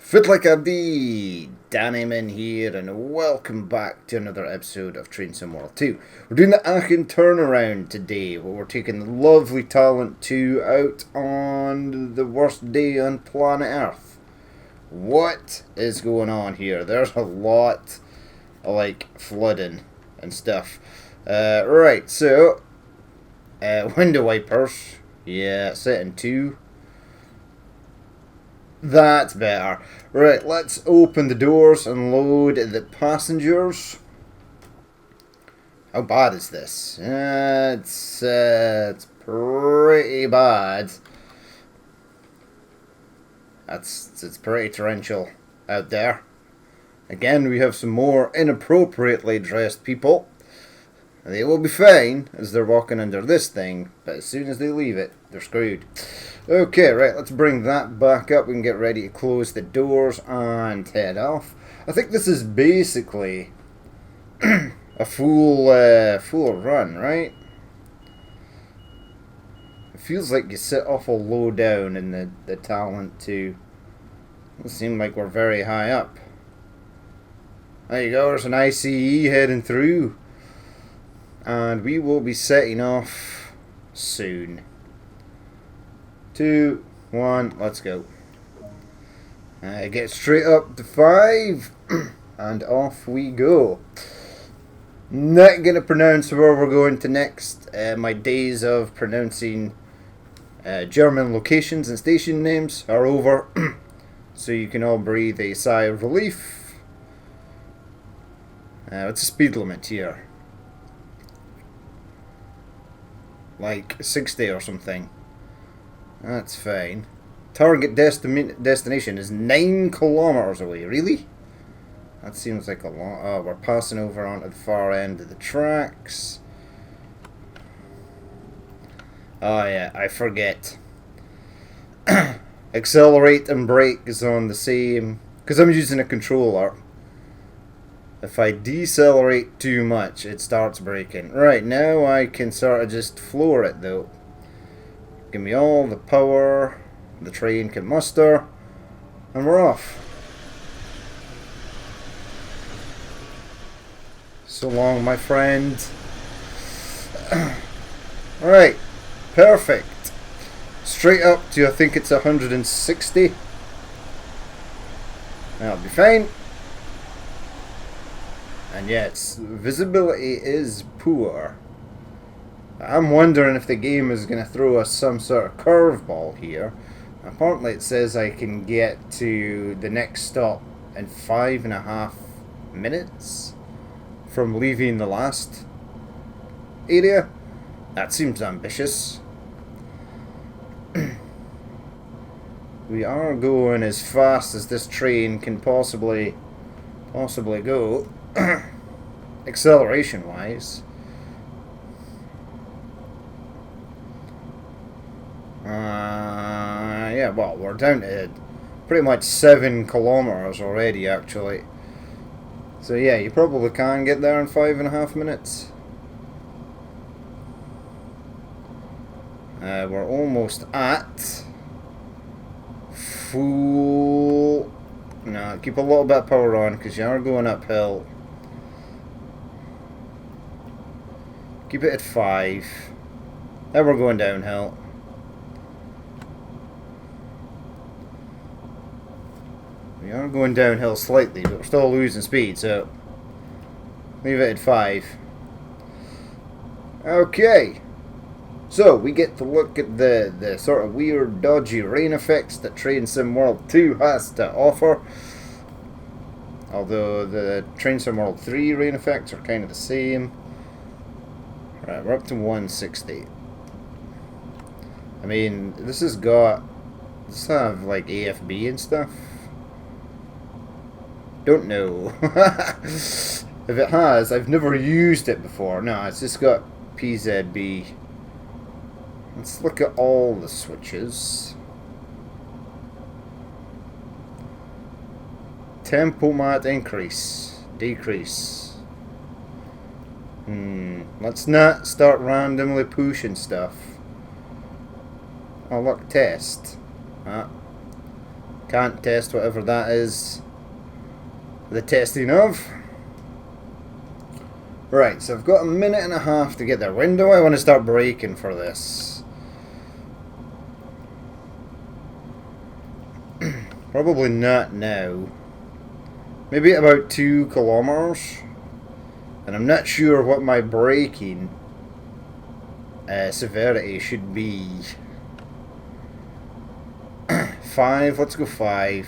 Fit like a bee, Danny Min here, and welcome back to another episode of Train Sim World 2. We're doing the Aachen turnaround today, where we're taking the lovely Talent 2 out on the worst day on planet Earth. What is going on here? There's a lot of, flooding and stuff. Right, so, window wipers, yeah, setting 2. That's better. Right, let's open the doors and load the passengers. How bad is this? It's pretty bad. It's pretty torrential out there. Again, we have some more inappropriately dressed people. They will be fine as they're walking under this thing, but as soon as they leave it, they're screwed. Okay, right, let's bring that back up. We can get ready to close the doors and head off. I think this is basically a full run, right? It feels like you sit awful low down in the Talent 2. Doesn't seem like we're very high up. There you go, there's an ICE heading through. And we will be setting off soon. 2, 1, let's go. Get straight up to 5, and off we go. Not gonna pronounce where we're going to next. My days of pronouncing German locations and station names are over, so you can all breathe a sigh of relief. What's the speed limit here? Like 60 or something. That's fine. Target destination is 9 kilometers away. Really? That seems like a lot. Oh, we're passing over onto the far end of the tracks. Oh yeah, I forget. Accelerate and brake is on the same, because I'm using a controller. If I decelerate too much, it starts braking. Right, now I can sort of just floor it though. Give me all the power the train can muster, and we're off. So long, my friend. Alright, perfect. Straight up to, I think it's 160. That'll be fine. And yes, visibility is poor. I'm wondering if the game is going to throw us some sort of curveball here. Apparently it says I can get to the next stop in 5.5 minutes from leaving the last area. That seems ambitious. We are going as fast as this train can possibly go. Acceleration wise. Yeah, well, we're down to pretty much 7 kilometers already, actually. So yeah, you probably can get there in 5.5 minutes. We're almost at full. No, keep a little bit of power on because you are going uphill. Keep it at 5. Now we're going downhill. We are going downhill slightly, but we're still losing speed, so leave it at 5. Okay. So, we get to look at the sort of weird, dodgy rain effects that Train Sim World 2 has to offer. Although the Train Sim World 3 rain effects are kind of the same. Right, we're up to 160. I mean, this has have like AFB and stuff. Don't know. If it has, I've never used it before. No, it's just got PZB. Let's look at all the switches. Tempomat increase, decrease. Let's not start randomly pushing stuff. Oh look, test. Can't test whatever that is. The testing of. Right, so I've got a minute and a half to get there. When do I want to start braking for this? Probably not now. Maybe at about 2 kilometers. And I'm not sure what my braking severity should be. 5, let's go 5.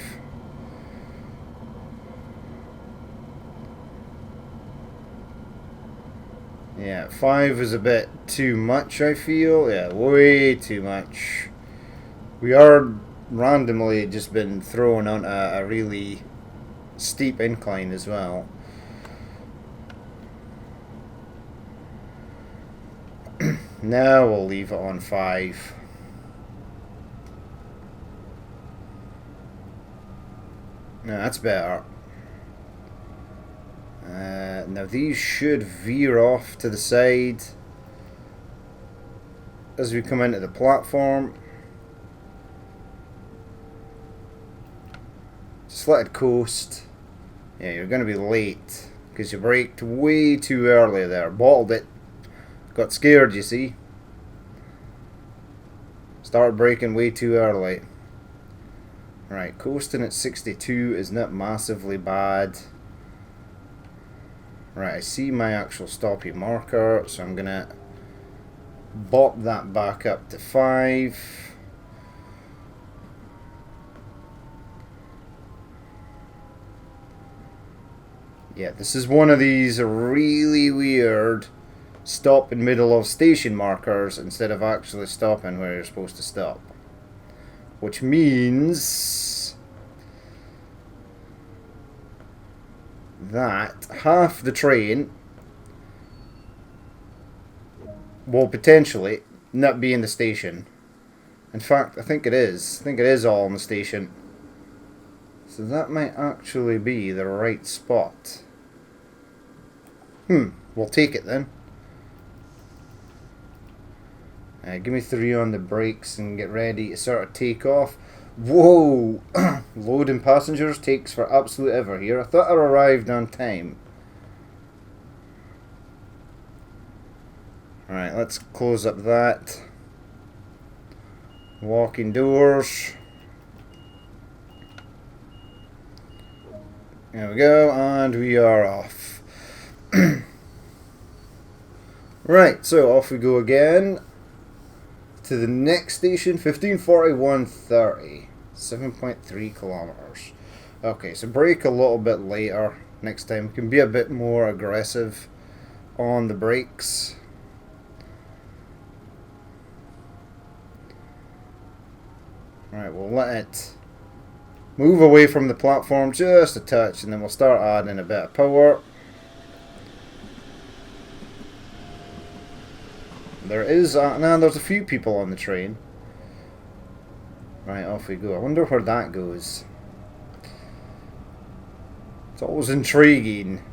Yeah, 5 is a bit too much, I feel. Yeah, way too much. We are randomly just been thrown on a really steep incline as well. Now we'll leave it on 5. No, that's better. Now these should veer off to the side as we come into the platform. Just let it coast. Yeah, you're going to be late because you braked way too early there. Bottled it. Got scared, you see. Started braking way too early. Right, coasting at 62 is not massively bad. Right, I see my actual stoppie marker, so I'm gonna bop that back up to 5. Yeah, this is one of these really weird stop in middle of station markers instead of actually stopping where you're supposed to stop. Which means that half the train will potentially not be in the station. In fact, I think it is. I think it is all in the station. So that might actually be the right spot. We'll take it then. Give me 3 on the brakes and get ready to sort of take off. Whoa! Loading passengers takes for absolute ever here. I thought I arrived on time. Alright, let's close up that. Walking doors. There we go, and we are off. Right, so off we go again. To the next station, 1541.30. 7.3 kilometers. Okay, so brake a little bit later next time. We can be a bit more aggressive on the brakes. Alright, we'll let it move away from the platform just a touch, and then we'll start adding a bit of power. There is there's a few people on the train. Right, off we go. I wonder where that goes. It's always intriguing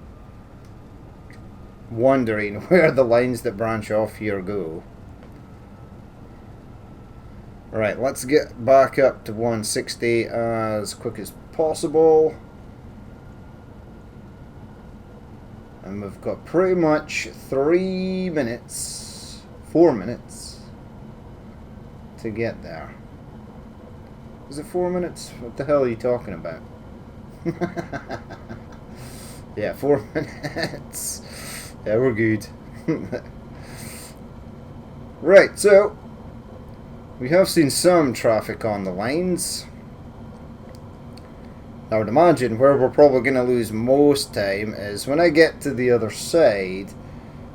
wondering where the lines that branch off here go. Right, let's get back up to 160 as quick as possible. And we've got pretty much 3 minutes, 4 minutes to get there. Is it 4 minutes? What the hell are you talking about? Yeah, 4 minutes. Yeah, we're good. Right, so we have seen some traffic on the lines. I would imagine where we're probably going to lose most time is when I get to the other side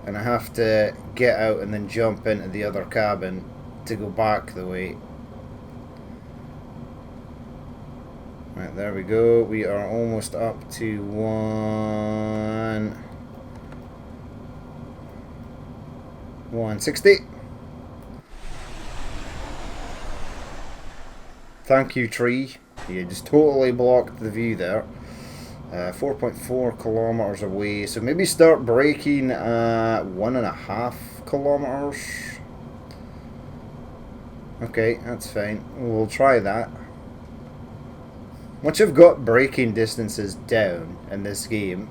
and I have to get out and then jump into the other cabin to go back the way. Right, there we go. We are almost up to 160. Thank you, tree. You just totally blocked the view there. 4.4 kilometers away, so maybe start braking at 1.5 kilometers. Okay, that's fine. We'll try that. Once you've got braking distances down in this game,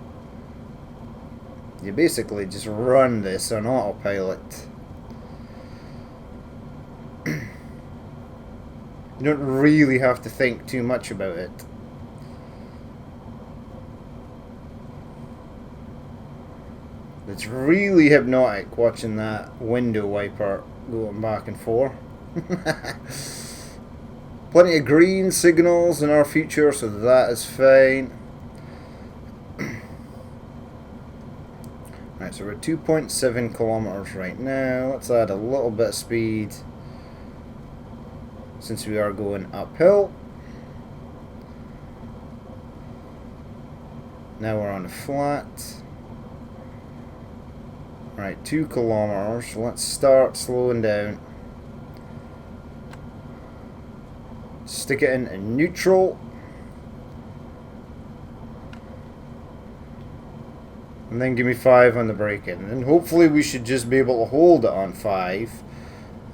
you basically just run this on autopilot. You don't really have to think too much about it. It's really hypnotic watching that window wiper going back and forth. Plenty of green signals in our future, so that is fine. Right, so we're at 2.7 kilometers right now. Let's add a little bit of speed since we are going uphill. Now we're on a flat. Right, 2 kilometers. Let's start slowing down. Stick it in neutral. And then give me 5 on the braking. And hopefully we should just be able to hold it on 5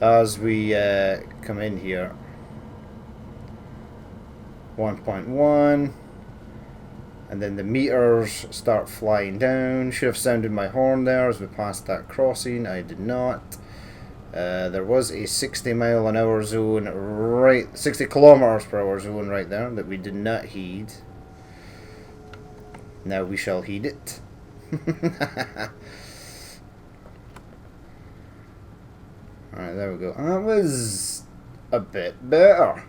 as we come in here. 1.1. And then the meters start flying down. Should have sounded my horn there as we passed that crossing. I did not. There was a 60 mile an hour zone, right, 60 kilometers per hour zone right there that we did not heed. Now we shall heed it. Alright, there we go. That was a bit better.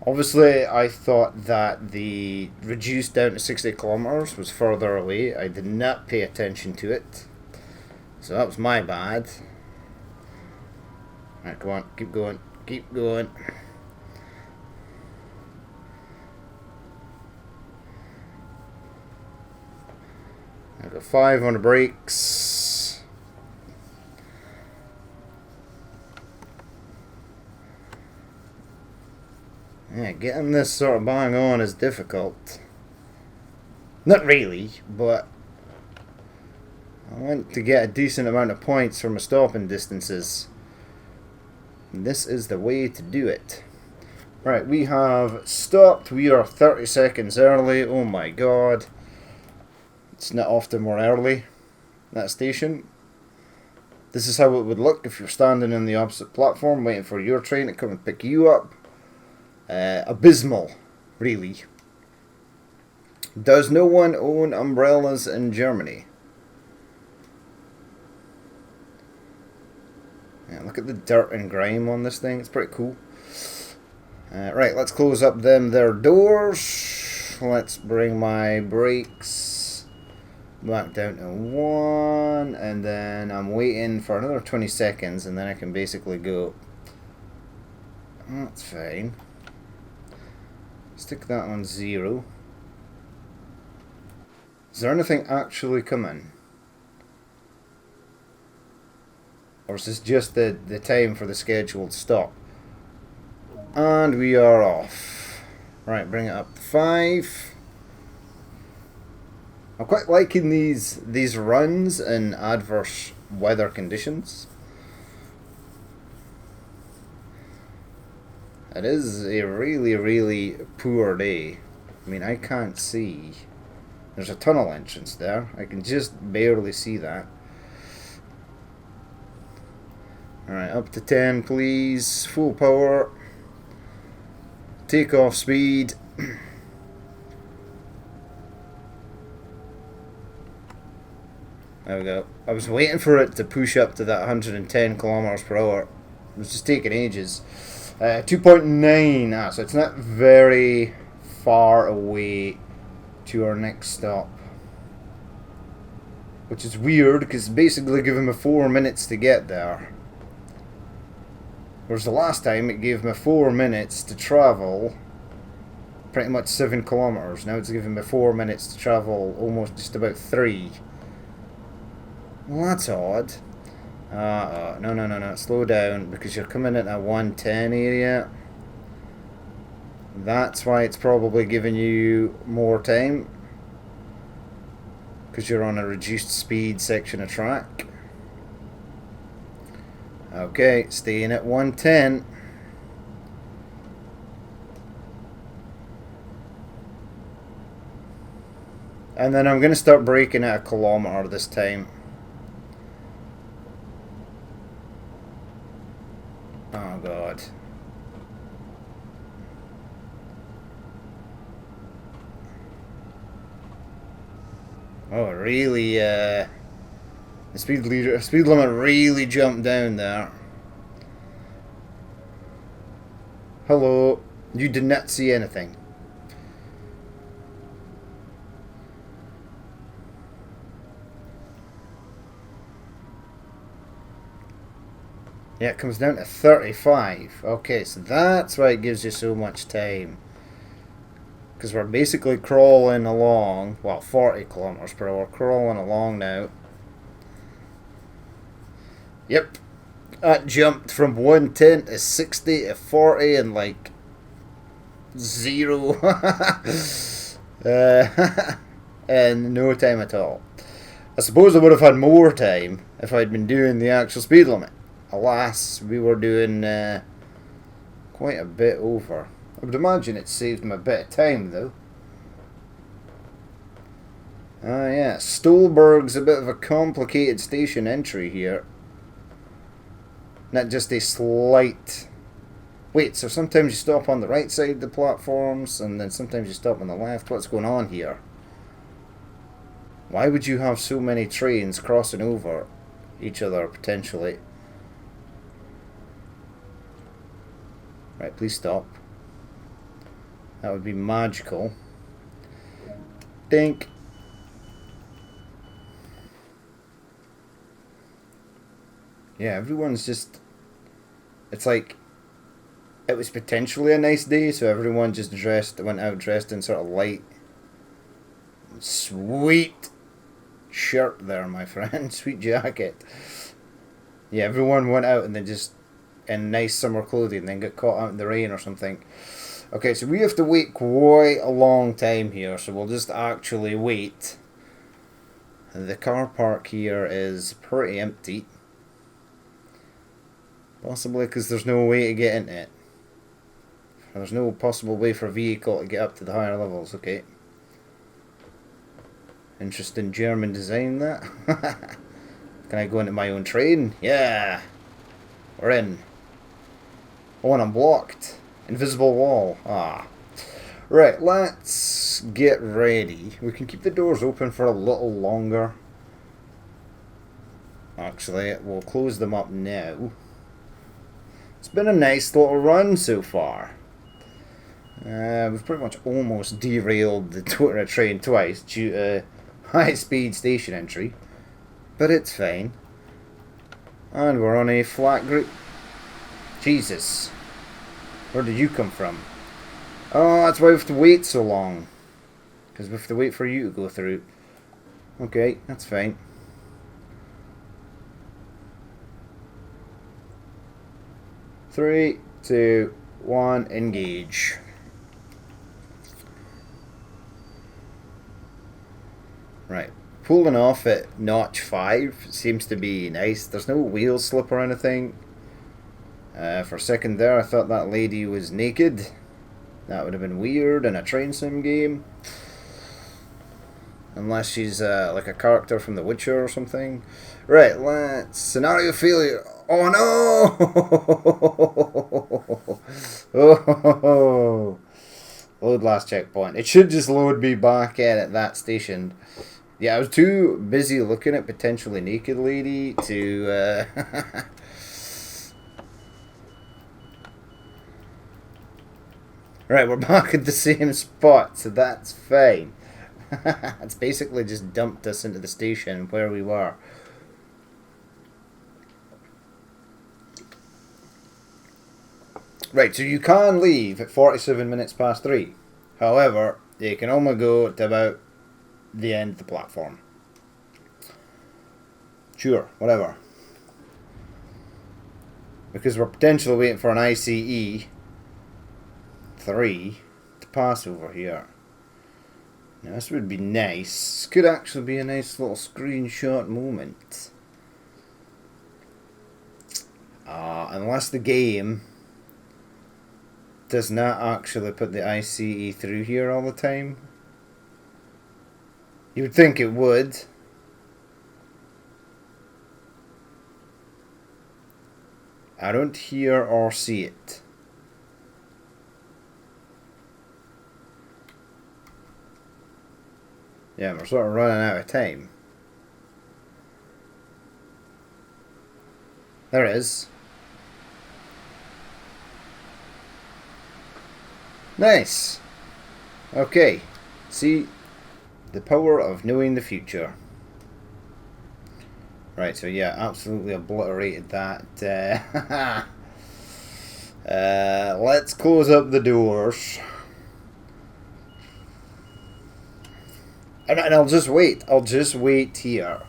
Obviously, I thought that the reduced down to 60 kilometers was further away. I did not pay attention to it. So that was my bad. Alright, come on, keep going, keep going. I've got 5 on the brakes. Yeah, getting this sort of bang on is difficult. Not really, but I want to get a decent amount of points for my stopping distances. And this is the way to do it. Right, we have stopped. We are 30 seconds early. Oh my god. It's not often we're early. That station. This is how it would look if you're standing in the opposite platform waiting for your train to come and pick you up. Abysmal, really. Does no one own umbrellas in Germany? Yeah, look at the dirt and grime on this thing. It's pretty cool. Right, let's close up their doors. Let's bring my brakes back down to 1, and then I'm waiting for another 20 seconds, and then I can basically go. That's fine. Stick that on 0. Is there anything actually coming? Or is this just the time for the scheduled stop? And we are off. Right, bring it up to 5. I'm quite liking these runs in adverse weather conditions. It is a really, really poor day. I mean, I can't see. There's a tunnel entrance there. I can just barely see that. Alright, up to 10 please. Full power. Takeoff speed. There we go. I was waiting for it to push up to that 110 kilometers per hour. It was just taking ages. 2.9. So it's not very far away to our next stop. Which is weird because basically giving me 4 minutes to get there. Whereas the last time it gave me 4 minutes to travel pretty much 7 kilometers. Now it's giving me 4 minutes to travel almost just about 3. Well, that's odd. No. Slow down because you're coming in a 110 area. That's why it's probably giving you more time. Because you're on a reduced speed section of track. Okay, staying at 110. And then I'm going to start braking at a kilometre this time. Oh god. Oh, really, the speed limit really jumped down there. Hello. You did not see anything. Yeah, it comes down to 35. Okay, so that's why it gives you so much time. Because we're basically crawling along. Well, 40 kilometers per hour. Crawling along now. Yep. That jumped from 110 to 60 to 40 in like 0. In no time at all. I suppose I would have had more time if I'd been doing the actual speed limit. Alas, we were doing quite a bit over. I would imagine it saved me a bit of time though. Ah yeah, Stolberg's a bit of a complicated station entry here. Not just a slight... Wait, so sometimes you stop on the right side of the platforms and then sometimes you stop on the left. What's going on here? Why would you have so many trains crossing over each other potentially? Right, please stop. That would be magical. Dink. Yeah, everyone's just... It's like... It was potentially a nice day, so everyone just went out dressed in sort of light... Sweet shirt there, my friend. Sweet jacket. Yeah, everyone went out and then just... in nice summer clothing and then got caught out in the rain or something. Okay, so we have to wait quite a long time here, so we'll just actually wait. The car park here is pretty empty. Possibly because there's no way to get into it. There's no possible way for a vehicle to get up to the higher levels, okay. Interesting German design, that. Can I go into my own train? Yeah! We're in. Oh, and I'm blocked. Invisible wall. Ah. Right, let's get ready. We can keep the doors open for a little longer. Actually, we'll close them up now. It's been a nice little run so far. We've pretty much almost derailed the train twice due to high-speed station entry. But it's fine. And we're on a flat group. Jesus. Where did you come from? Oh, that's why we have to wait so long. Because we have to wait for you to go through. Okay, that's fine. Three, 2, 1, engage. Right. Pulling off at notch 5 seems to be nice. There's no wheel slip or anything. For a second there, I thought that lady was naked. That would have been weird in a train sim game. Unless she's like a character from The Witcher or something. Right, let's... Scenario failure. Oh no! Oh, load last checkpoint. It should just load me back in at that station. Yeah, I was too busy looking at potentially naked lady to... Right, we're back at the same spot, so that's fine. It's basically just dumped us into the station where we were. Right, so you can leave at 47 minutes past 3. However, you can only go to about the end of the platform. Sure, whatever. Because we're potentially waiting for an ICE 3 to pass over here. Now this would be nice. This could actually be a nice little screenshot moment. Unless the game does not actually put the ICE through here all the time. You would think it would. I don't hear or see it. Yeah, we're sort of running out of time. There it is. Nice. Okay. See, the power of knowing the future. Right, so yeah, absolutely obliterated that. Let's close up the doors. And I'll just wait. I'll just wait here.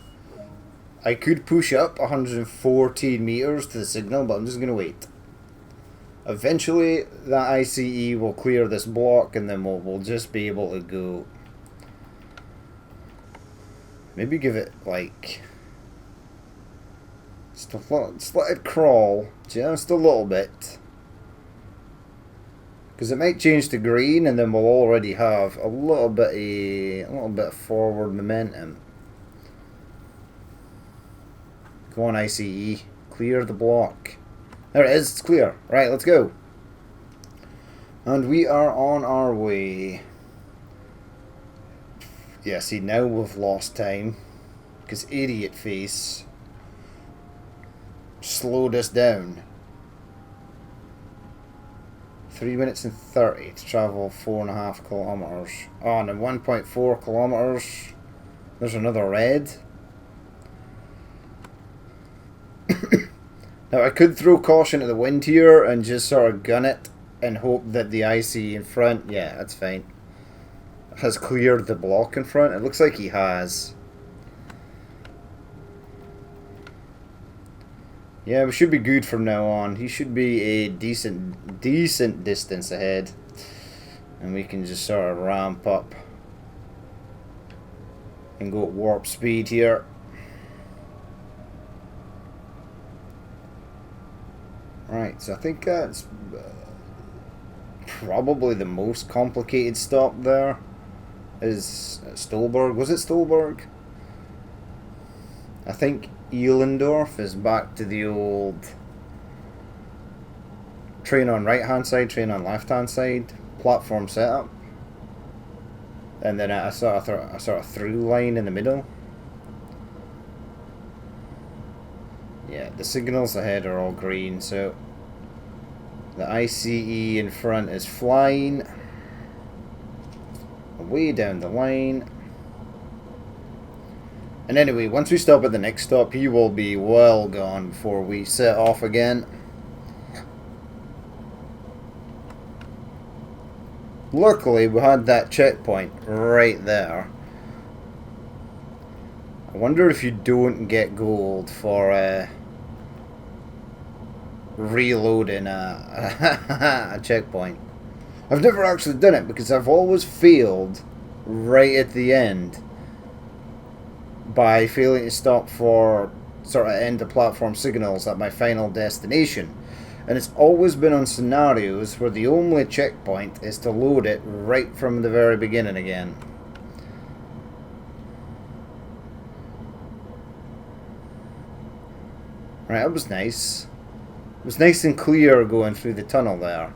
I could push up 114 meters to the signal, but I'm just going to wait. Eventually, that ICE will clear this block, and then we'll just be able to go. Maybe give it, like... Just let it crawl just a little bit. Because it might change to green, and then we'll already have a little bit of forward momentum. Go on, ICE. Clear the block. There it is. It's clear. Right, let's go. And we are on our way. Yeah, see, now we've lost time. Because idiot face slowed us down. 3 minutes and 30 to travel 4.5 kilometers. Oh, and then 1.4 kilometers. There's another red. Now, I could throw caution to the wind here and just sort of gun it and hope that the IC in front, yeah, that's fine, has cleared the block in front. It looks like he has. Yeah, we should be good from now on. He should be a decent distance ahead. And we can just sort of ramp up and go at warp speed here. Right, so I think that's probably the most complicated stop there is Stolberg. Was it Stolberg? I think Elendorf is back to the old train on right hand side, train on left hand side platform setup, and then a sort of through line in the middle. Yeah, the signals ahead are all green, so the ICE in front is flying way down the line. And anyway, once we stop at the next stop, he will be well gone before we set off again. Luckily, we had that checkpoint right there. I wonder if you don't get gold for reloading a checkpoint. I've never actually done it because I've always failed right at the end by failing to stop for sort of end of platform signals at my final destination. And it's always been on scenarios where the only checkpoint is to load it right from the very beginning again. Right, that was nice. It was nice and clear going through the tunnel there.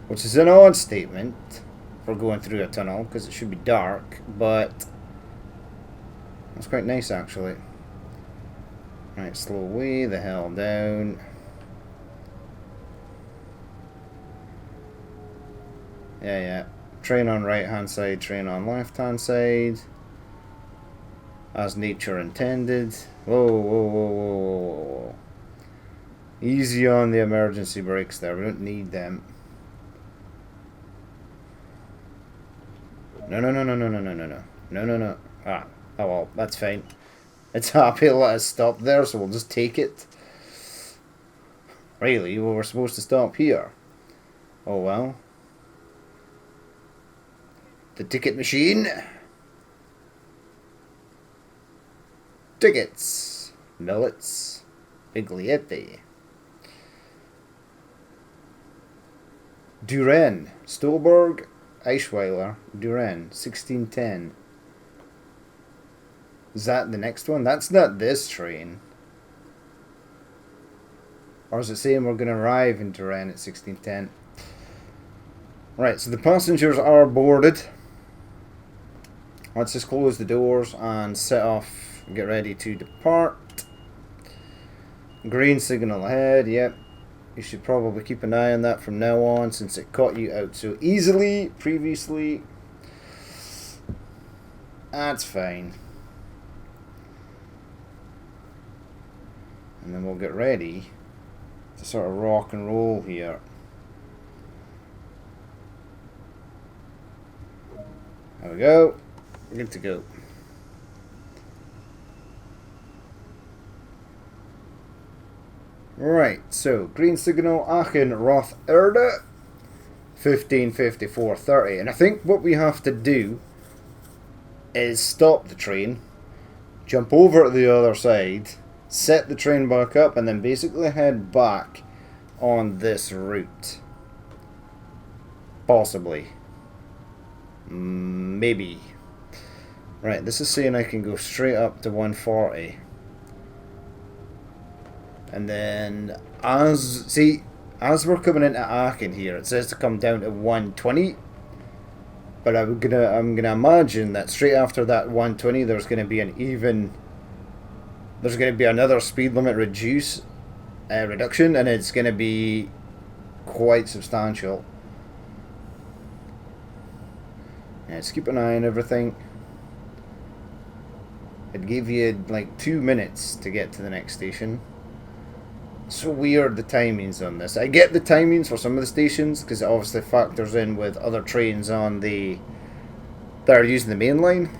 Which is an odd statement for going through a tunnel, because it should be dark, but it's quite nice actually. Right, slow way the hell down. Yeah. Train on right hand side, train on left hand side. As nature intended. Whoa. Easy on the emergency brakes there, we don't need them. No. Ah, oh well, that's fine. It's happy to let us stop there, so we'll just take it. Really? Well, we're supposed to stop here. Oh well. The ticket machine. Tickets. Millets. Biglietti. Duren. Stolberg. Eichweiler. Duren. 1610. Is that the next one? That's not this train. Or is it saying we're going to arrive in Turin at 1610? Right, so the passengers are boarded. Let's just close the doors and set off and get ready to depart. Green signal ahead, yep. You should probably keep an eye on that from now on since it caught you out so easily previously. That's fine. And then we'll get ready to sort of rock and roll here. There we go. Good to go. Right, so green signal Aachen Rotherde 15:54:30. And I think what we have to do is stop the train, jump over to the other side, set the train back up, and then basically head back on this route. Possibly. Maybe. Right, this is saying I can go straight up to 140. And then as we're coming into Aachen here, it says to come down to 120. But I'm gonna imagine that straight after that 120 there's gonna be another speed limit reduction, and it's gonna be quite substantial. Yeah, just keep an eye on everything. It gave you like 2 minutes to get to the next station. So weird the timings on this. I get the timings for some of the stations because it obviously factors in with other trains on that are using the main line.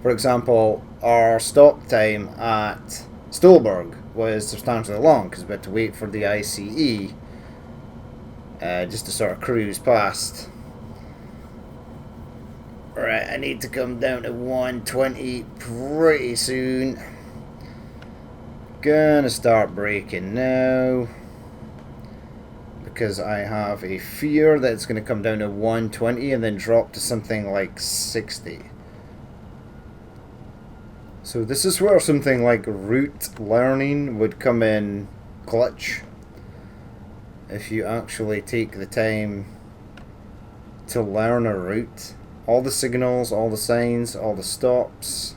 For example, our stop time at Stolberg was substantially long because we had to wait for the ICE just to sort of cruise past. Right, I need to come down to 120 pretty soon. Gonna start braking now because I have a fear that it's going to come down to 120 and then drop to something like 60. So this is where something like route learning would come in clutch. If you actually take the time to learn a route, all the signals, all the signs, all the stops.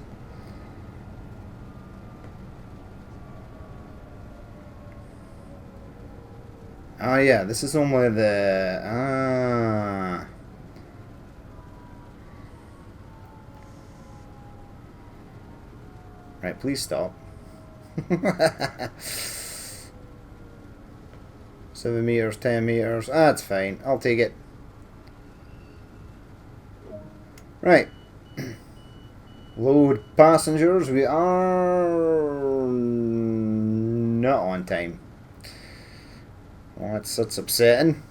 Oh yeah, this is only the... Right, please stop. 7 meters, 10 meters. That's fine. I'll take it. Right. Load passengers. We are not on time. Well, that's upsetting.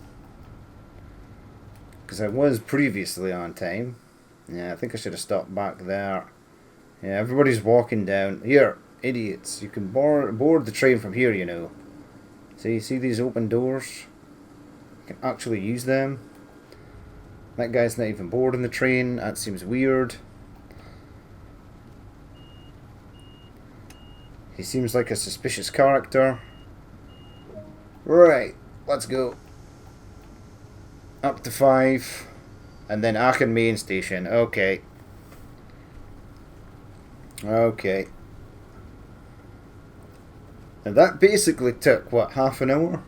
Because I was previously on time. Yeah, I think I should have stopped back there. Yeah, everybody's walking down. Here, idiots. You can board the train from here, you know. See these open doors? You can actually use them. That guy's not even boarding the train. That seems weird. He seems like a suspicious character. Right, let's go. Up to 5. And then Aachen main station. Okay. Okay. And that basically took, what, half an hour?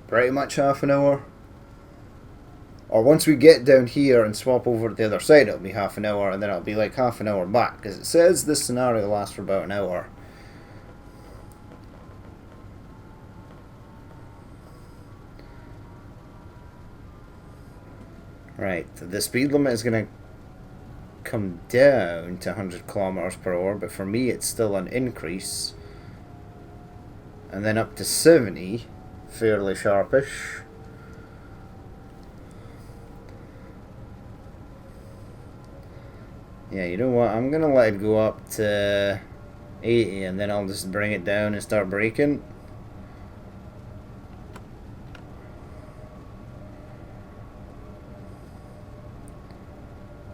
Pretty much half an hour. Or once we get down here and swap over to the other side, it'll be half an hour, and then it'll be like half an hour back. Because it says this scenario lasts for about an hour. Right, the speed limit is going to come down to 100 kilometers per hour, but for me it's still an increase. And then up to 70, fairly sharpish. Yeah, you know what, I'm going to let it go up to 80 and then I'll just bring it down and start braking.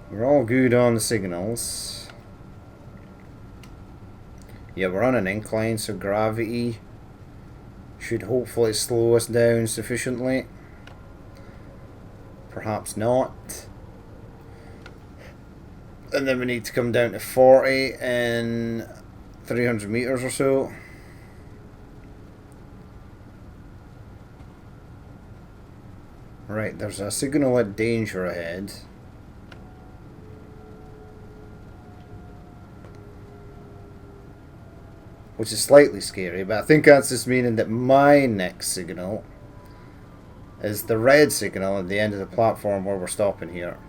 We're all good on the signals. Yeah, we're on an incline, so gravity should hopefully slow us down sufficiently. Perhaps not. And then we need to come down to 40 in 300 meters or so. Right, there's a signal at danger ahead. Which is slightly scary, but I think that's just meaning that my next signal is the red signal at the end of the platform where we're stopping here.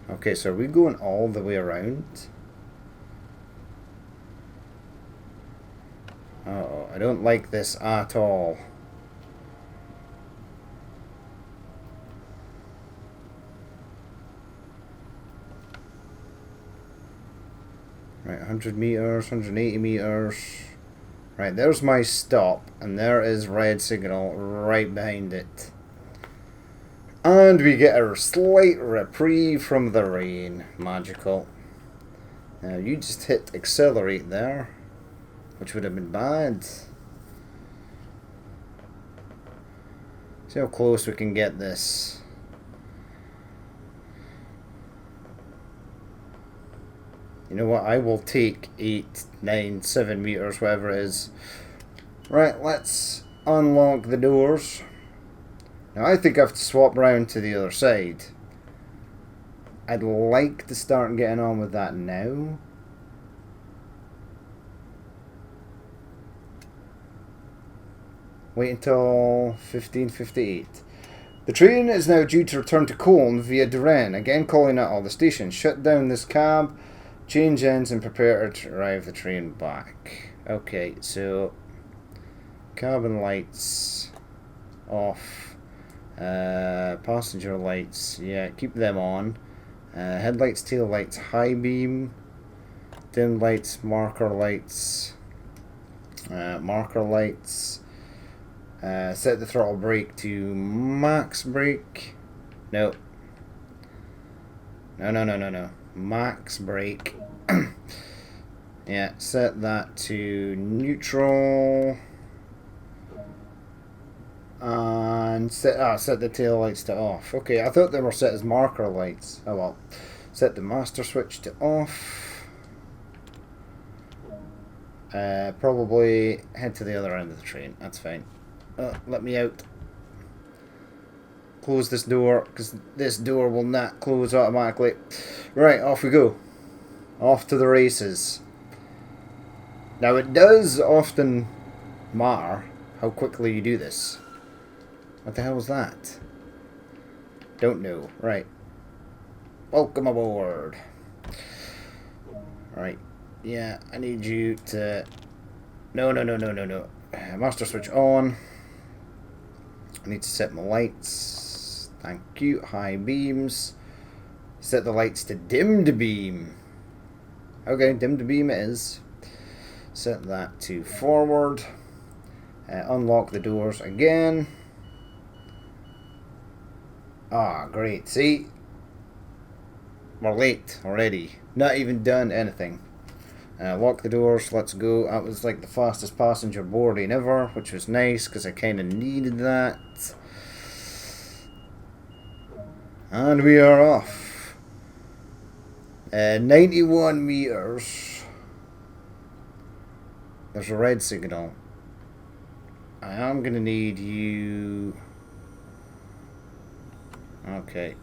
Okay, so are we going all the way around? Uh-oh, I don't like this at all. Right, 100 meters, 180 meters. Right, there's my stop, and there is red signal right behind it. And we get a slight reprieve from the rain. Magical. Now, you just hit accelerate there, which would have been bad. See how close we can get this. You know what? I will take 8, 9, 7 meters, whatever it is. Right, let's unlock the doors. Now, I think I have to swap round to the other side. I'd like to start getting on with that now. Wait until 15:58. The train is now due to return to Cologne via Duren. Again, calling at all the stations. Shut down this cab, change ends, and prepare to drive the train back. Okay, so cabin lights off. Passenger lights, yeah, keep them on. Headlights, tail lights, high beam, dim lights, marker lights, set the throttle brake to max brake. No. No. Max brake. Yeah, set that to neutral. And set the tail lights to off. Okay, I thought they were set as marker lights. Oh well. Set the master switch to off. Probably head to the other end of the train. That's fine. Let me out. Close this door, because this door will not close automatically. Right, off we go. Off to the races. Now, it does often matter how quickly you do this. What the hell was that? Don't know. Right. Welcome aboard. Right. Yeah, I need you to... No. Master switch on. I need to set my lights. Thank you. High beams. Set the lights to dimmed beam. Okay, dimmed beam it is. Set that to forward. Unlock the doors again. Ah, great. See? We're late already. Not even done anything. Lock the doors. Let's go. That was like the fastest passenger boarding ever, which was nice because I kind of needed that. And we are off. 91 meters. There's a red signal. I am going to need you... Okay.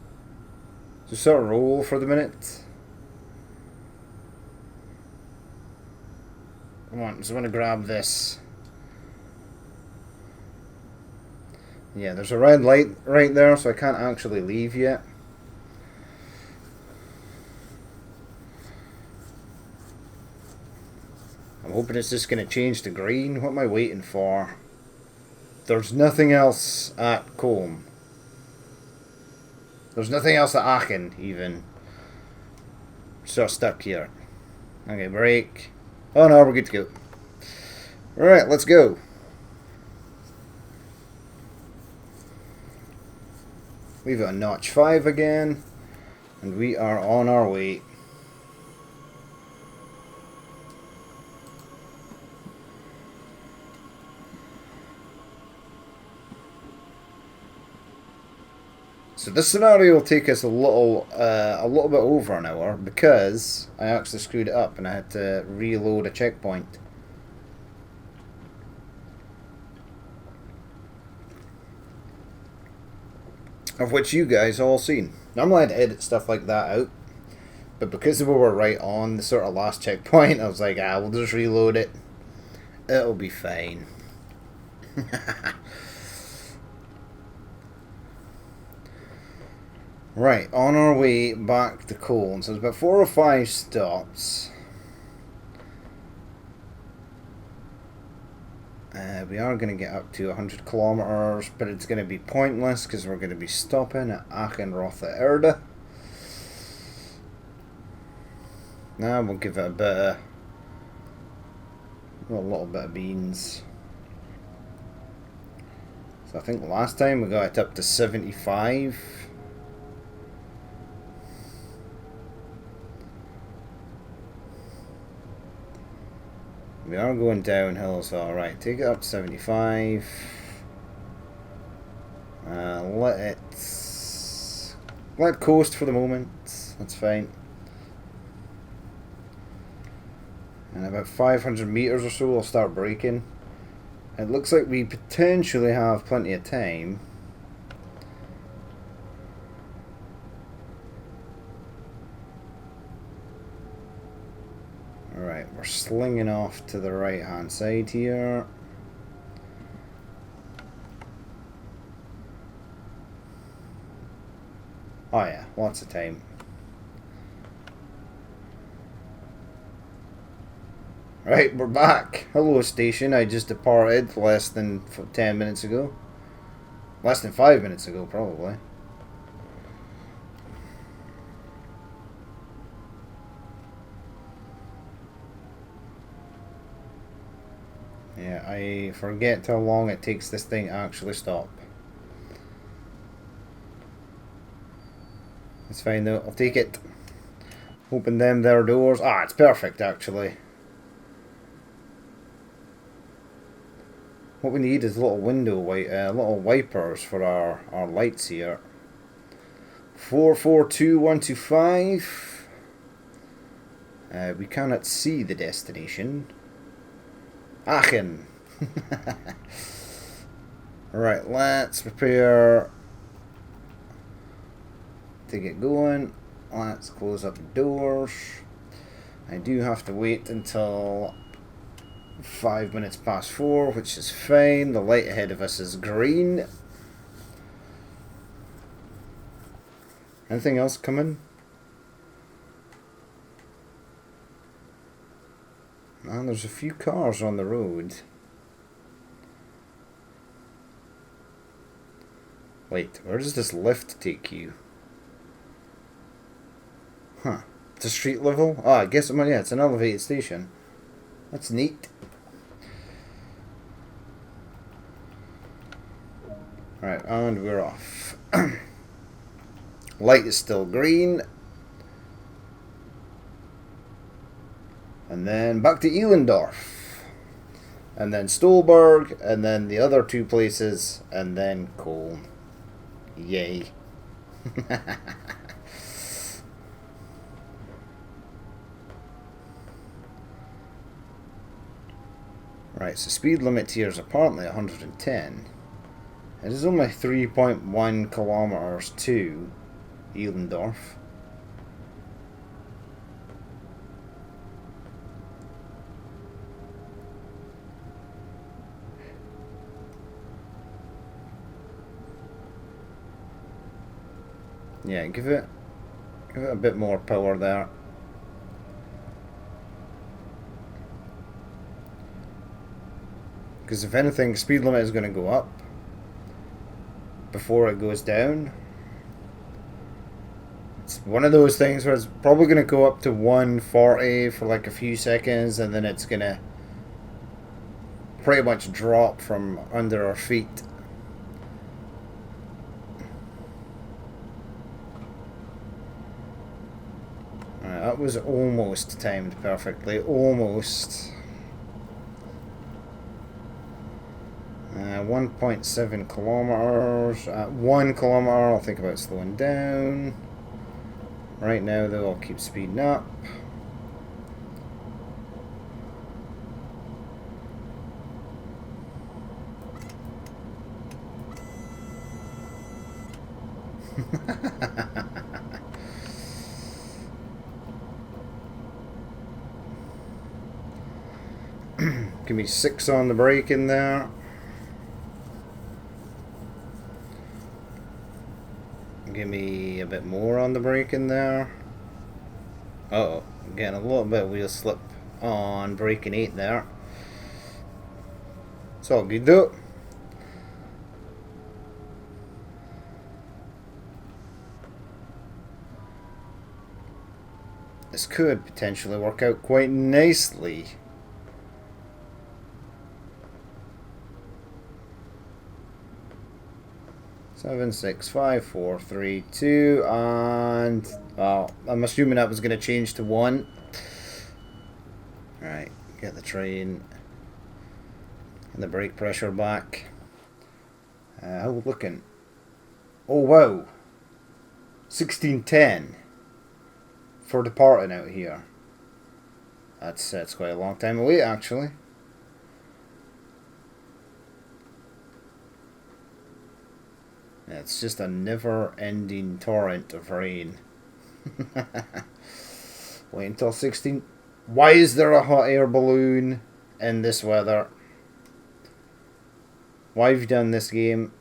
Just sort of roll for the minute. Come on, just want to grab this. Yeah, there's a red light right there, so I can't actually leave yet. I'm hoping it's just going to change to green. What am I waiting for? There's nothing else at Cologne. There's nothing else at Aachen, even. So stuck here. Okay, brake. Oh no, we're good to go. Alright, let's go. Leave it on notch 5 again. And we are on our way. So this scenario will take us a little bit over an hour because I actually screwed it up and I had to reload a checkpoint. Of which you guys all seen. Normally I'd edit stuff like that out, but because we were right on the sort of last checkpoint, I was like, we'll just reload it. It'll be fine. Right, on our way back to Cologne. So it's about 4 or 5 stops. We are going to get up to 100 kilometers, but it's going to be pointless because we're going to be stopping at Aachen Erde. Now we'll give it a little bit of beans. So I think last time we got it up to 75. We are going downhill, so alright, take it up to 75. Let it coast for the moment. That's fine. And about 500 meters or so, we'll start braking. It looks like we potentially have plenty of time. Alright, we're slinging off to the right hand side here. Oh yeah, lots of time. Right, we're back. Hello station, I just departed less than 10 minutes ago. Less than 5 minutes ago, probably. Yeah, I forget how long it takes this thing to actually stop. It's fine though, I'll take it. Open them their doors. It's perfect actually. What we need is little little wipers for our lights here. 442125. We cannot see the destination. Aachen. Right, let's prepare to get going. Let's close up the doors. I do have to wait until 5 minutes past 4, which is fine. The light ahead of us is green. Anything else coming? And there's a few cars on the road. Wait, where does this lift take you? Huh. To street level? I guess yeah, it's an elevated station. That's neat. Right, and we're off. Light is still green. And then back to Elendorf. And then Stolberg. And then the other 2 places. And then Cologne. Yay. Right, so speed limit here is apparently 110. It is only 3.1 kilometers to Elendorf. Yeah, give it a bit more power there. Because if anything, speed limit is going to go up before it goes down. It's one of those things where it's probably going to go up to 140 for like a few seconds, and then it's going to pretty much drop from under our feet. was almost timed perfectly. Almost. 1.7 kilometers. At 1 kilometer, I'll think about slowing down. Right now, though, I'll keep speeding up. Give me 6 on the brake in there. Give me a bit more on the brake in there. Uh-oh, getting a little bit of wheel slip on braking 8 there. It's all good though. This could potentially work out quite nicely. Seven, 6, 5, 4, 3, 2, and I'm assuming that was going to change to 1. Right, get the train and the brake pressure back. How are we looking? Oh wow, 16:10 for departing out here. That's quite a long time away actually. It's just a never-ending torrent of rain. Wait until 16. Why is there a hot air balloon in this weather? Why have you done this game?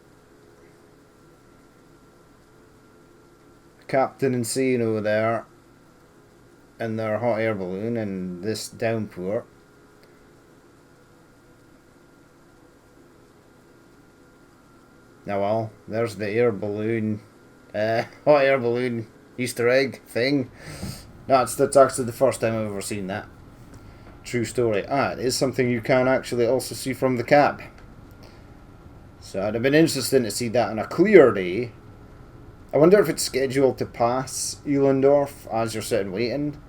Captain Insane over there in their hot air balloon and this downpour. Now well, there's the air balloon, hot air balloon Easter egg thing. That's actually the first time I've ever seen that. True story. It is something you can actually also see from the cab. So it'd have been interesting to see that on a clear day. I wonder if it's scheduled to pass Eulendorf as you're sitting waiting,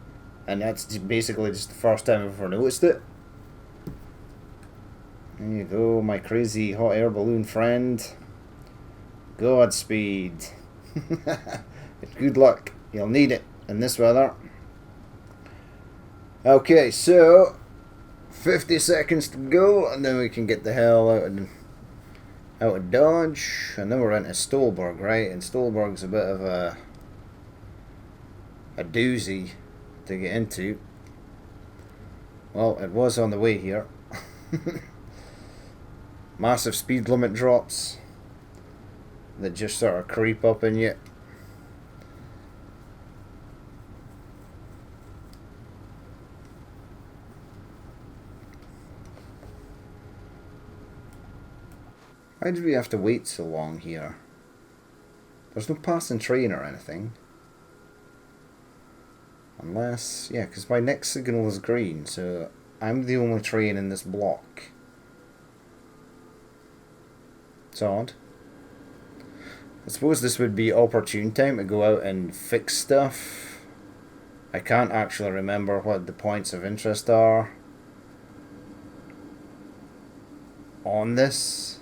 and that's basically just the first time I've ever noticed it. There you go, my crazy hot air balloon friend. Godspeed. Good luck. You'll need it in this weather. Okay, so 50 seconds to go, and then we can get the hell out of Dodge, and then we're into Stolberg, right? And Stolberg's a bit of a doozy to get into. Well, it was on the way here. Massive speed limit drops that just sort of creep up in you. Why did we have to wait so long here? There's no passing train or anything. Unless, yeah, because my next signal is green, so I'm the only train in this block. It's odd. I suppose this would be opportune time to go out and fix stuff. I can't actually remember what the points of interest are on this.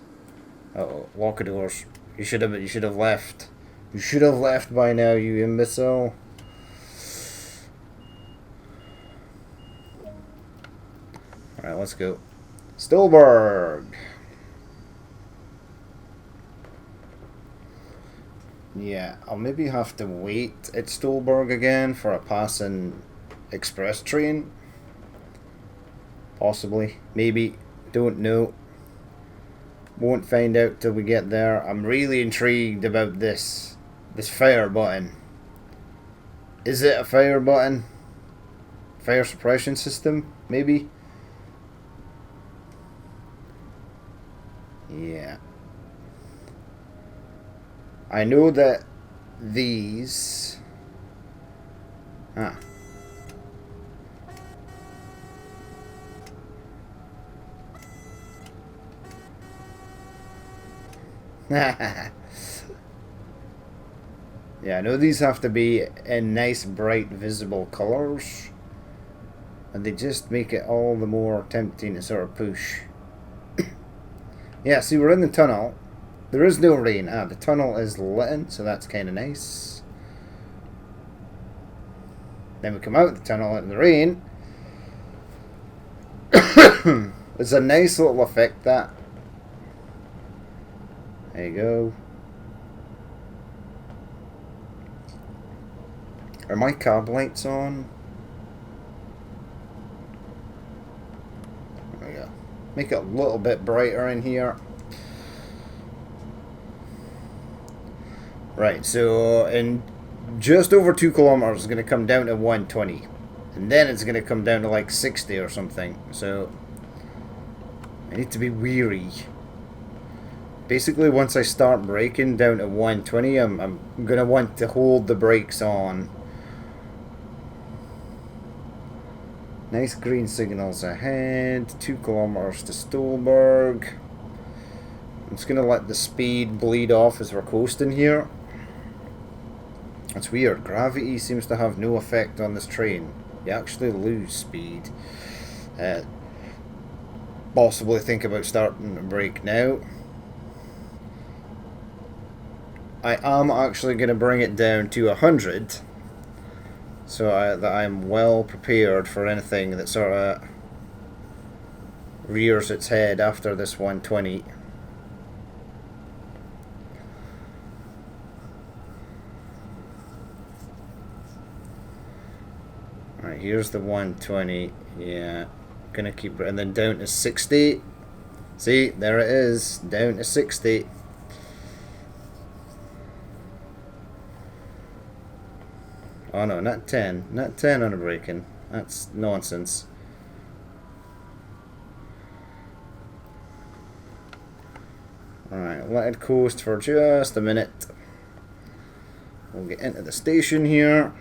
Uh-oh, walkadors. You should have left. You should have left by now, you imbecile. Alright, let's go. Stolberg! Yeah, I'll maybe have to wait at Stolberg again for a passing express train. Possibly. Maybe. Don't know. Won't find out till we get there. I'm really intrigued about this fire button. Is it a fire button? Fire suppression system? Maybe? Yeah. I know that these... Yeah, I know these have to be in nice, bright, visible colours. And they just make it all the more tempting to sort of push. Yeah, see, we're in the tunnel. There is no rain. The tunnel is lit, so that's kind of nice. Then we come out of the tunnel in the rain. It's a nice little effect, that. There you go. Are my cab lights on? There we go. Make it a little bit brighter in here. Right, so in just over 2 kilometers, it's going to come down to 120. And then it's going to come down to like 60 or something. So I need to be weary. Basically, once I start braking down to 120, I'm going to want to hold the brakes on. Nice green signals ahead. 2 kilometers to Stolberg. I'm just going to let the speed bleed off as we're coasting here. It's weird. Gravity seems to have no effect on this train. You actually lose speed. Possibly think about starting to brake now. I am actually going to bring it down to 100, so that I'm well prepared for anything that sort of rears its head after this 120. Alright, here's the 120. Yeah, gonna keep, and then down to 60. See, there it is, down to 60. Oh no, not 10. Not 10 on a braking. That's nonsense. Alright, let it coast for just a minute. We'll get into the station here.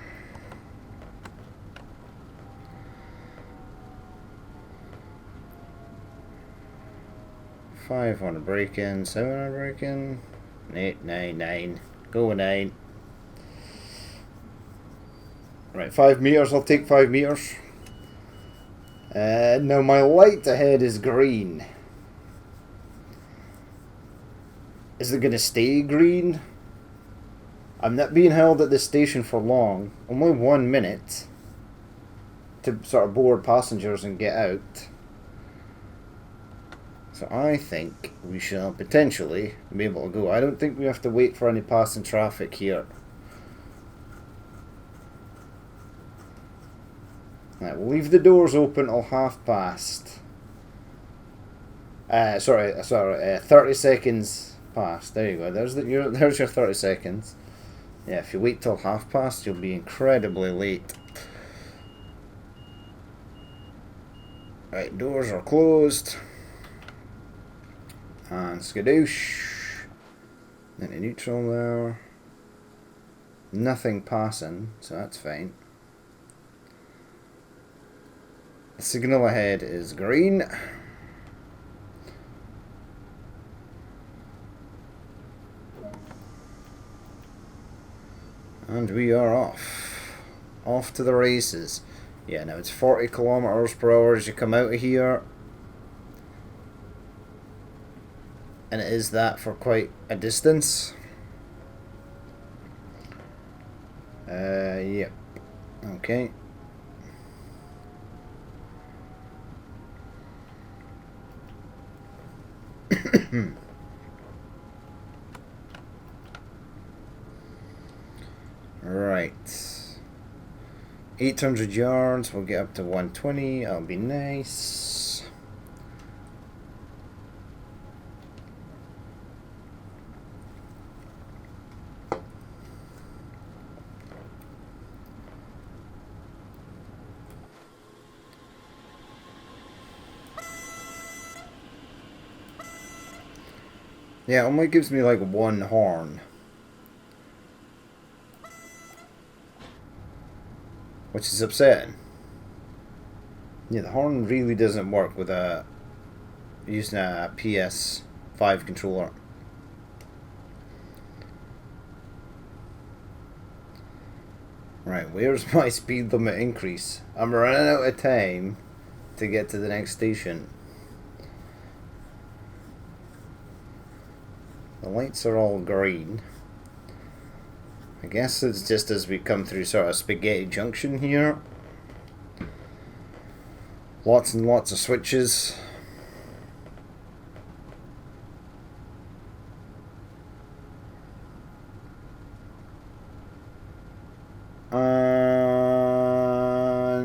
5 on a braking, 7 on a braking, 8, 9, 9. Go 9. Right, 5 meters, I'll take 5 meters. Now my light ahead is green. Is it going to stay green? I'm not being held at this station for long. Only 1 minute to sort of board passengers and get out. So I think we shall potentially be able to go. I don't think we have to wait for any passing traffic here. Right, we'll leave the doors open till past. 30 seconds past. There you go. There's your 30 seconds. Yeah, if you wait till past, you'll be incredibly late. Right, doors are closed. And skadoosh. Into neutral there. Nothing passing, so that's fine. The signal ahead is green. And we are off. Off to the races. Yeah, now it's 40 kilometers per hour as you come out of here. And it is that for quite a distance. Yep. Okay. Right. 800 yards, we'll get up to 120, that'll be nice. Yeah, it only gives me like 1 horn. Which is upsetting. Yeah, the horn really doesn't work with using a PS5 controller. Right, where's my speed limit increase? I'm running out of time to get to the next station. The lights are all green. I guess it's just as we come through sort of Spaghetti Junction here. Lots and lots of switches.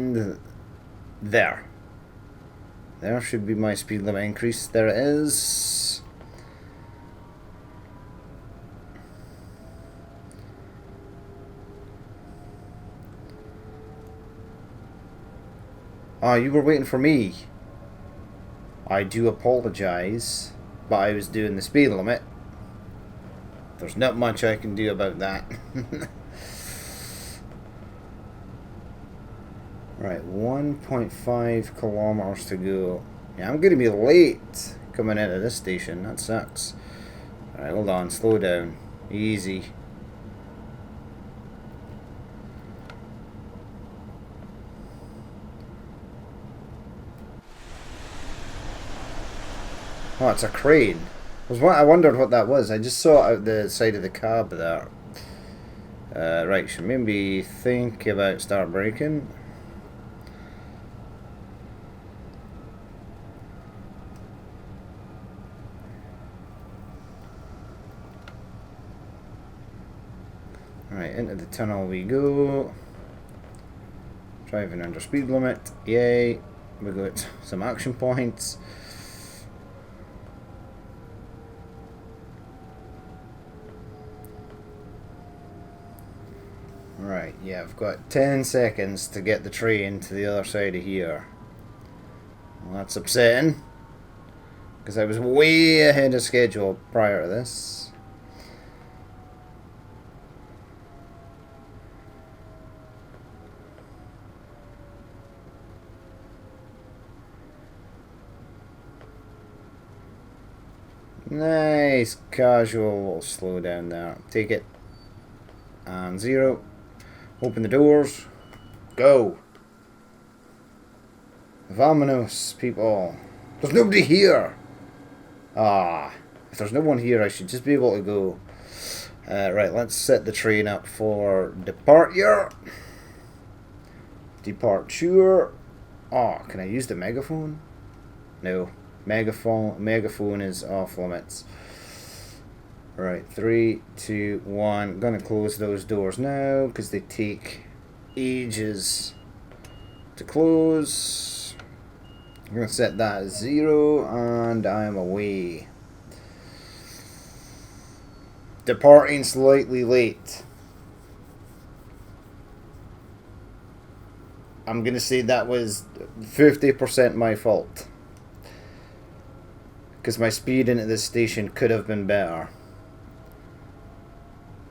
And there. There should be my speed limit increase. There it is. Ah, you were waiting for me. I do apologise, but I was doing the speed limit. There's not much I can do about that. Right, 1.5 kilometers to go. Yeah, I'm going to be late coming into this station. That sucks. Alright, hold on. Slow down. Easy. Oh, it's a crane. I wondered what that was. I just saw it out the side of the cab there. Right, should maybe think about start braking. Right, into the tunnel we go. Driving under speed limit. Yay. We got some action points. Right, yeah, I've got 10 seconds to get the train to the other side of here. Well, that's upsetting, because I was way ahead of schedule prior to this. Nice, casual slow down there. Take it. And 0. Open the doors. Go. Vamonos, people. There's nobody here. Ah, if there's no one here, I should just be able to go. Right, let's set the train up for departure. Departure. Oh, can I use the megaphone? No. Megaphone is off limits. Right, 3, 2, 1. Gonna close those doors now because they take ages to close. I'm gonna set that as 0 and I'm away. Departing slightly late. I'm gonna say that was 50% my fault, because my speed into this station could have been better.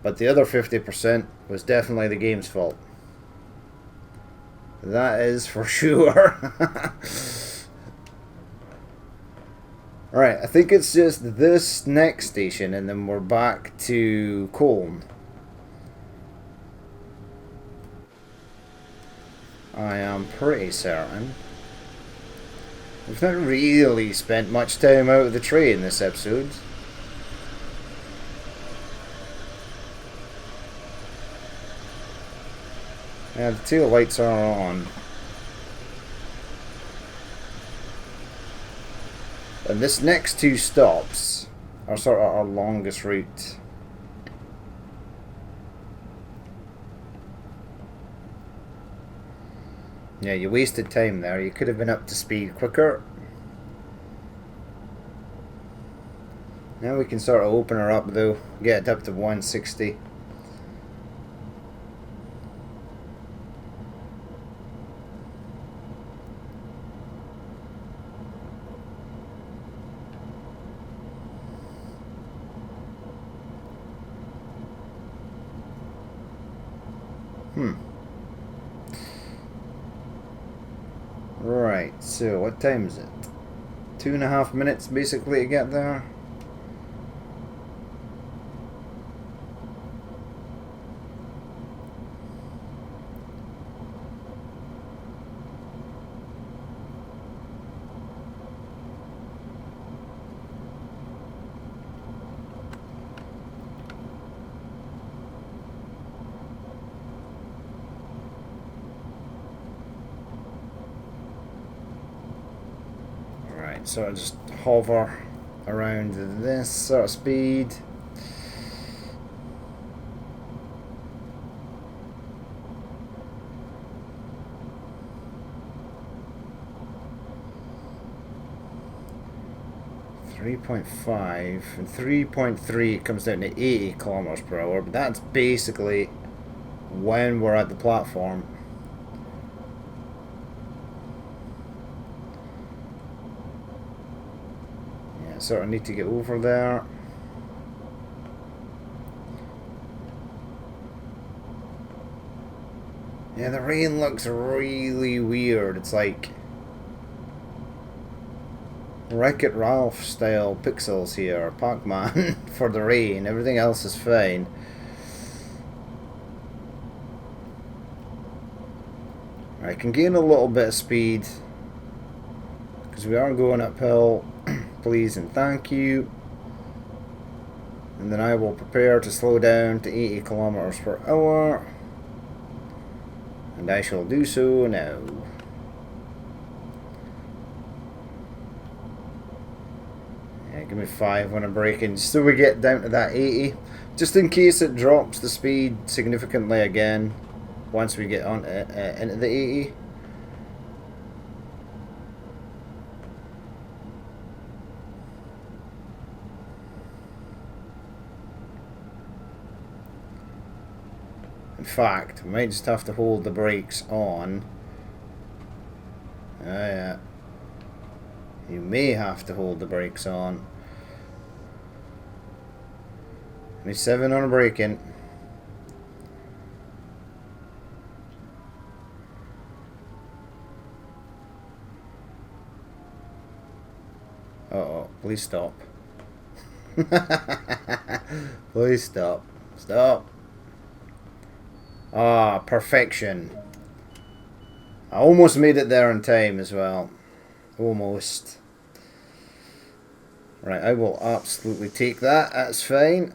But the other 50% was definitely the game's fault. That is for sure. Right, I think it's just this next station and then we're back to Cologne. I am pretty certain. We've not really spent much time out of the train this episode. Yeah, the tail lights are on. And this next 2 stops are sort of our longest route. Yeah, you wasted time there. You could have been up to speed quicker. Now we can sort of open her up though. Get it up to 160. Right, so what time is it? 2.5 minutes basically to get there. Right, so I just hover around this sort of speed. .5 and 3.3 comes down to 80 kilometers per hour, but that's basically when we're at the platform. Yeah, sort of need to get over there. Yeah, the rain looks really weird. It's like Wreck-It Ralph style pixels here, Pac-Man for the rain. Everything else is fine. I can gain a little bit of speed because we are going uphill. Please and thank you. And then I will prepare to slow down to 80 kilometers per hour. And I shall do so now. Yeah, give me 5 when I'm braking, just so we get down to that 80. Just in case it drops the speed significantly again once we get on into the 80. In fact, we might just have to hold the brakes on. Yeah. You may have to hold the brakes on. 7 on a braking. Uh-oh, please stop. Please stop. Stop. Ah, perfection. I almost made it there in time as well. Almost. Right, I will absolutely take that. That's fine.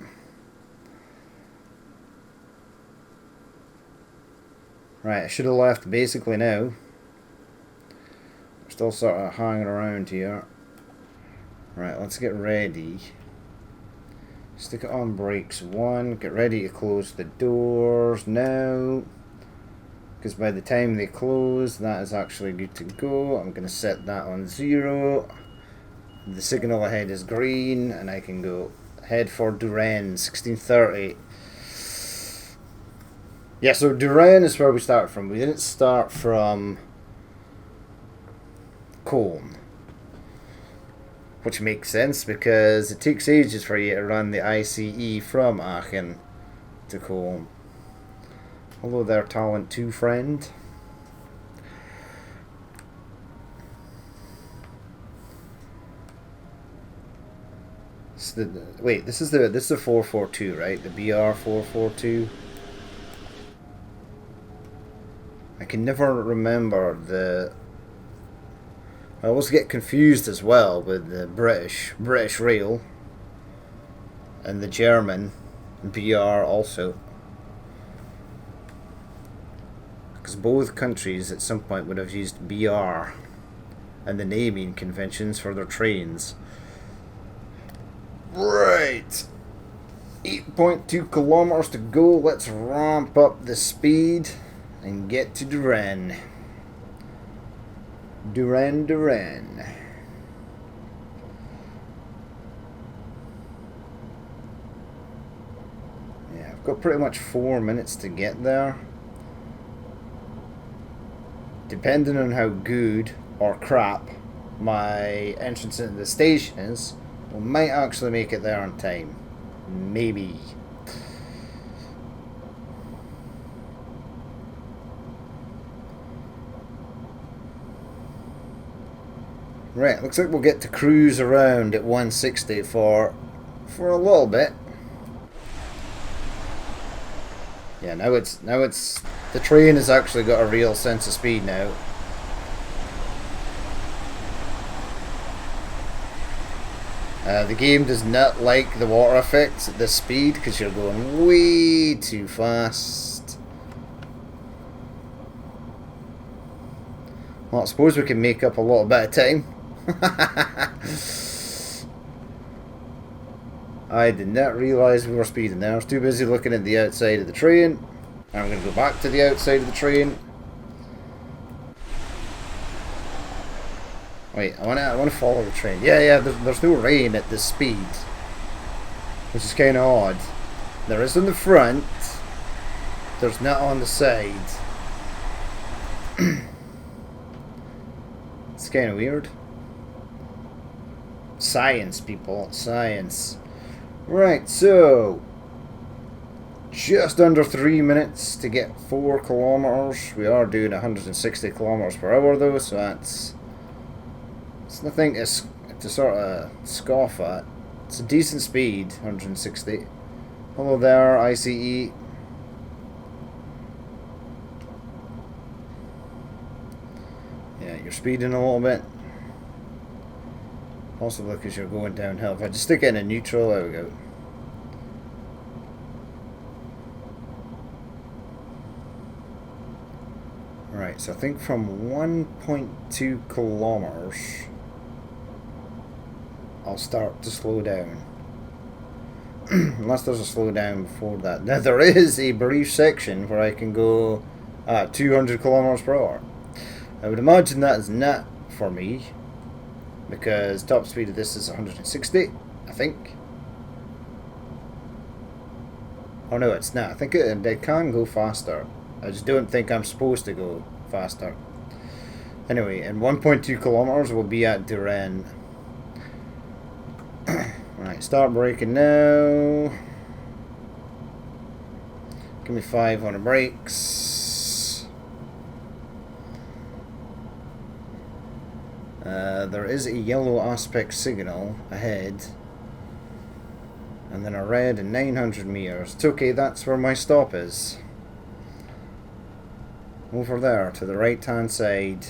Right, I should have left basically now. We're still sort of hanging around here. Right, let's get ready. Stick it on brakes 1. Get ready to close the doors now. Because by the time they close, that is actually good to go. I'm going to set that on 0. The signal ahead is green, and I can go head for Duran, 1630. Yeah, so Duran is where we start from. We didn't start from Cologne. Which makes sense because it takes ages for you to run the ICE from Aachen to Cologne. Hello there, Talent 2 friend. Wait, this is the 442, right? The BR 442. I can never remember the. I always get confused as well with the British Rail and the German BR also. Because both countries at some point would have used BR and the naming conventions for their trains. Right. 8.2 kilometers to go. Let's ramp up the speed and get to Duran. Duran. Yeah, I've got pretty much 4 minutes to get there. Depending on how good or crap my entrance into the station is, we might actually make it there on time. Maybe. Right, looks like we'll get to cruise around at 160 for a little bit. Yeah, now it's the train has actually got a real sense of speed now. The game does not like the water effects at this speed because you're going way too fast. Well, I suppose we can make up a little bit of time. I did not realise we were speeding there. I was too busy looking at the outside of the train. I'm going to go back to the outside of the train. Wait, I want to follow the train. Yeah, there's no rain at this speed, which is kind of odd. There is on the front. There's not on the side. It's kind of weird. Science, people. Science. Right, so just under 3 minutes to get 4 kilometers. We are doing 160 kilometers per hour though, so it's nothing to sort of scoff at. It's a decent speed, 160. Hello there, ICE. Yeah, you're speeding a little bit. Possibly because you're going downhill. If I just stick it in a neutral, there we go. Right, so I think from 1.2 kilometers, I'll start to slow down. Unless there's a slowdown before that. Now there is a brief section where I can go at 200 kilometers per hour. I would imagine that is not for me, because top speed of this is 160, I think. Oh no, it's not. I think it can go faster. I just don't think I'm supposed to go faster. Anyway, in 1.2 kilometers we'll be at Duren. Right, start braking now. Give me 5 on the brakes. There is a yellow aspect signal ahead, and then a red in 900 meters. It's okay, that's where my stop is. Over there to the right hand side.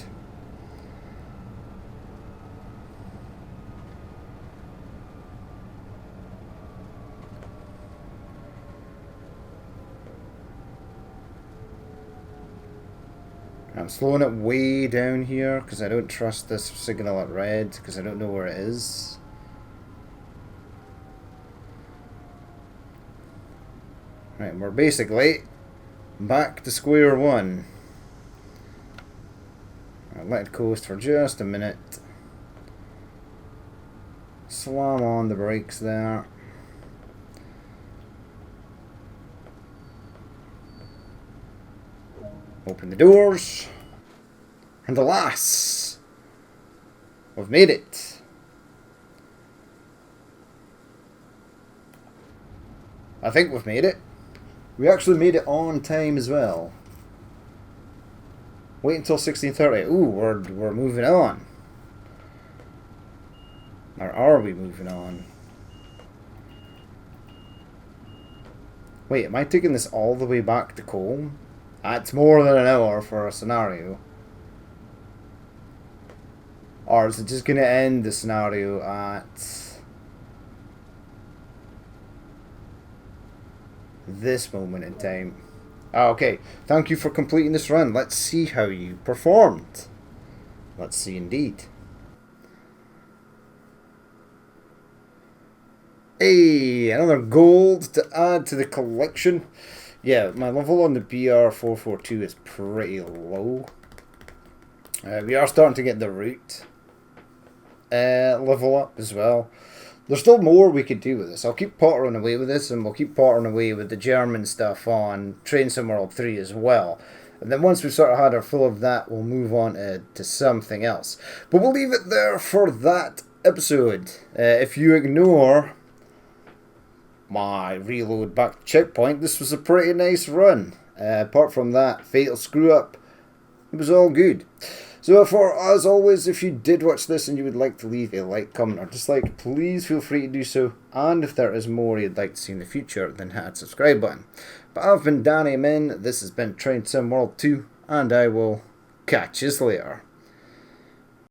I'm slowing it way down here because I don't trust this signal at red because I don't know where it is. Right, we're basically back to square one. I'll let it coast for just a minute. Slam on the brakes there. Open the doors. And alas, we've made it. I think we've made it. We actually made it on time as well. Wait until 16:30. Ooh, we're moving on. Or are we moving on? Wait, am I taking this all the way back to Colm? That's more than an hour for a scenario. Or is it just going to end the scenario at this moment in time? Okay, thank you for completing this run. Let's see how you performed. Let's see indeed. Hey, another gold to add to the collection. Yeah, my level on the BR442 is pretty low. We are starting to get the route level up as well. There's still more we could do with this. I'll keep pottering away with this, and we'll keep pottering away with the German stuff on Train Sim World 3 as well. And then once we've sort of had our fill of that, we'll move on to something else. But we'll leave it there for that episode. If you ignore my reload back to checkpoint, this was a pretty nice run. Apart from that fatal screw up, it was all good. So as always, if you did watch this and you would like to leave a like, comment or dislike, please feel free to do so. And if there is more you'd like to see in the future, then hit that subscribe button. But I've been Danny Min, this has been Train Sim World 2, and I will catch you later.